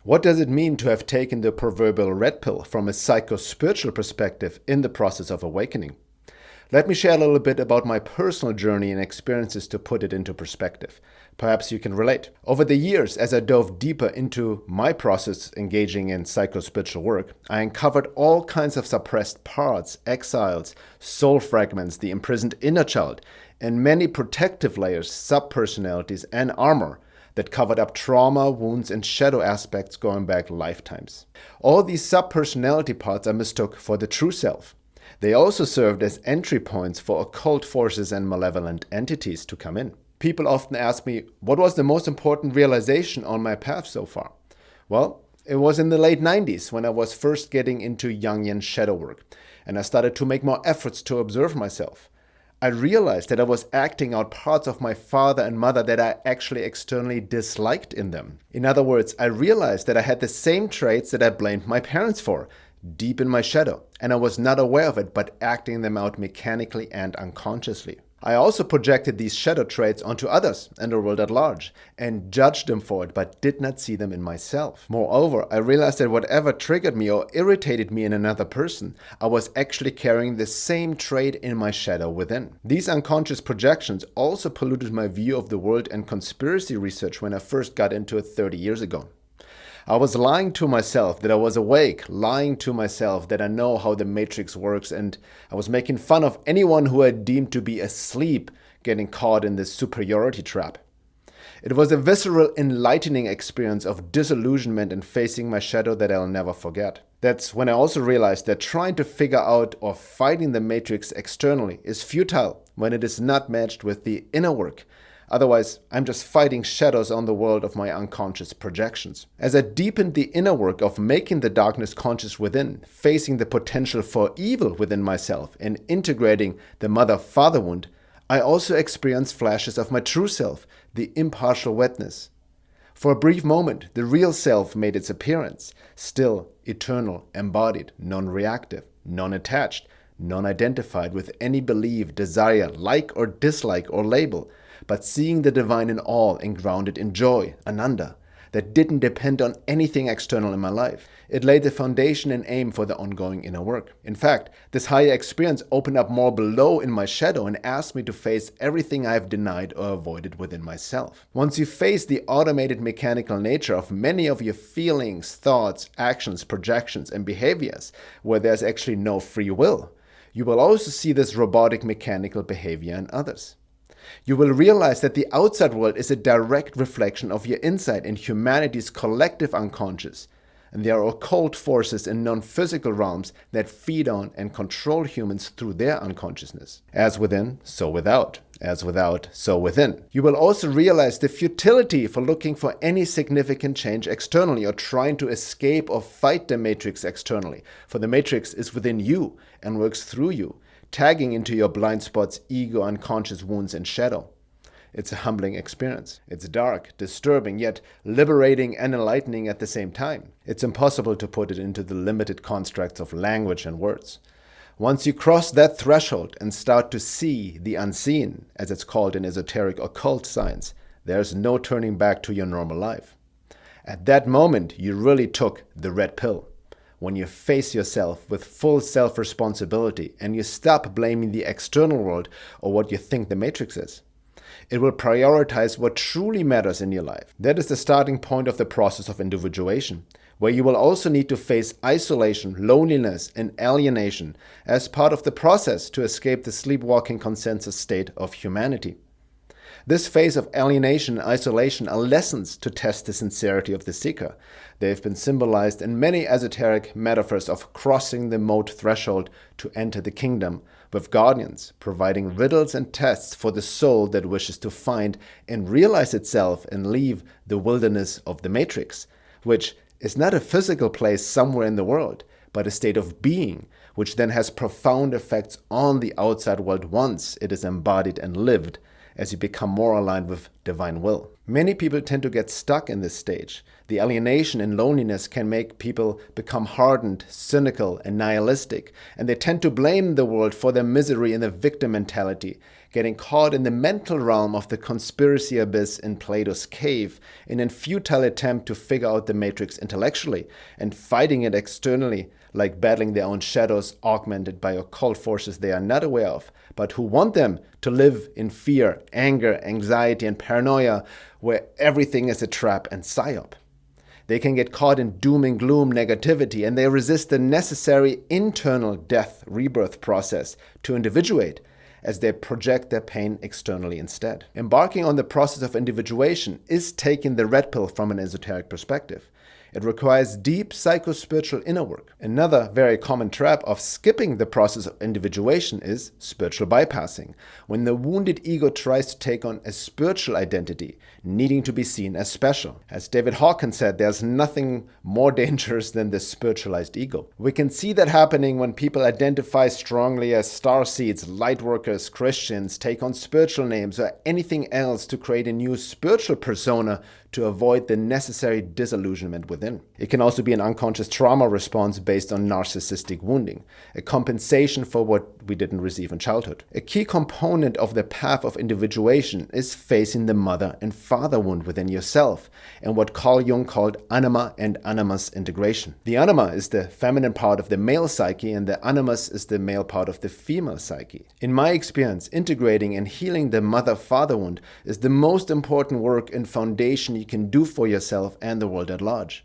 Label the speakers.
Speaker 1: What does it mean to have taken the proverbial red pill from a psychospiritual perspective in the process of awakening? Let me share a little bit about my personal journey and experiences to put it into perspective. Perhaps you can relate. Over the years, as I dove deeper into my process engaging in psychospiritual work, I uncovered all kinds of suppressed parts, exiles, soul fragments, the imprisoned inner child, and many protective layers, subpersonalities, and armor that covered up trauma, wounds, and shadow aspects going back lifetimes. All these subpersonality parts I mistook for the true self. They also served as entry points for occult forces and malevolent entities to come in. People often ask me, what was the most important realization on my path so far? Well, it was in the late 90s when I was first getting into Jungian shadow work, and I started to make more efforts to observe myself. I realized that I was acting out parts of my father and mother that I actually externally disliked in them. In other words, I realized that I had the same traits that I blamed my parents for, deep in my shadow, and I was not aware of it, but acting them out mechanically and unconsciously. I also projected these shadow traits onto others and the world at large, and judged them for it, but did not see them in myself. Moreover, I realized that whatever triggered me or irritated me in another person, I was actually carrying the same trait in my shadow within. These unconscious projections also polluted my view of the world and conspiracy research when I first got into it 30 years ago. I was lying to myself that I was awake, lying to myself that I know how the matrix works, and I was making fun of anyone who I deemed to be asleep, getting caught in this superiority trap. It was a visceral, enlightening experience of disillusionment and facing my shadow that I'll never forget. That's when I also realized that trying to figure out or fighting the matrix externally is futile when it is not matched with the inner work. Otherwise, I'm just fighting shadows on the world of my unconscious projections. As I deepened the inner work of making the darkness conscious within, facing the potential for evil within myself, and integrating the mother-father wound, I also experienced flashes of my true self, the impartial witness. For a brief moment, the real self made its appearance, still, eternal, embodied, non-reactive, non-attached, non-identified with any belief, desire, like or dislike or label, but seeing the divine in all and grounded in joy, ananda, that didn't depend on anything external in my life. It laid the foundation and aim for the ongoing inner work. In fact, this higher experience opened up more below in my shadow and asked me to face everything I have denied or avoided within myself. Once you face the automated mechanical nature of many of your feelings, thoughts, actions, projections, and behaviors, where there's actually no free will, you will also see this robotic mechanical behavior in others. You will realize that the outside world is a direct reflection of your inside and humanity's collective unconscious. And there are occult forces in non-physical realms that feed on and control humans through their unconsciousness. As within, so without. As without, so within. You will also realize the futility for looking for any significant change externally or trying to escape or fight the matrix externally. For the matrix is within you and works through you, tagging into your blind spots, ego, unconscious wounds, and shadow. It's a humbling experience. It's dark, disturbing, yet liberating and enlightening at the same time. It's impossible to put it into the limited constructs of language and words. Once you cross that threshold and start to see the unseen, as it's called in esoteric occult science, there's no turning back to your normal life. At that moment, you really took the red pill. When you face yourself with full self-responsibility and you stop blaming the external world or what you think the matrix is. It will prioritize what truly matters in your life. That is the starting point of the process of individuation, where you will also need to face isolation, loneliness, and alienation as part of the process to escape the sleepwalking consensus state of humanity. This phase of alienation and isolation are lessons to test the sincerity of the seeker. They have been symbolized in many esoteric metaphors of crossing the moat threshold to enter the kingdom, with guardians providing riddles and tests for the soul that wishes to find and realize itself and leave the wilderness of the matrix, which is not a physical place somewhere in the world, but a state of being, which then has profound effects on the outside world once it is embodied and lived, as you become more aligned with divine will. Many people tend to get stuck in this stage. The alienation and loneliness can make people become hardened, cynical, and nihilistic, and they tend to blame the world for their misery in the victim mentality, getting caught in the mental realm of the conspiracy abyss in Plato's cave in a futile attempt to figure out the matrix intellectually and fighting it externally, like battling their own shadows augmented by occult forces they are not aware of, but who want them to live in fear, anger, anxiety, and paranoia, where everything is a trap and psyop. They can get caught in doom and gloom negativity, and they resist the necessary internal death rebirth process to individuate, as they project their pain externally instead. Embarking on the process of individuation is taking the red pill from an esoteric perspective. It requires deep psychospiritual inner work. Another very common trap of skipping the process of individuation is spiritual bypassing, when the wounded ego tries to take on a spiritual identity, needing to be seen as special. As David Hawkins said, there's nothing more dangerous than the spiritualized ego. We can see that happening when people identify strongly as starseeds, lightworkers, Christians, take on spiritual names or anything else to create a new spiritual persona to avoid the necessary disillusionment within. It can also be an unconscious trauma response based on narcissistic wounding, a compensation for what we didn't receive in childhood. A key component of the path of individuation is facing the mother and father wound within yourself, and what Carl Jung called anima and animus integration. The anima is the feminine part of the male psyche, and the animus is the male part of the female psyche. In my experience, integrating and healing the mother-father wound is the most important work and foundation you can do for yourself and the world at large.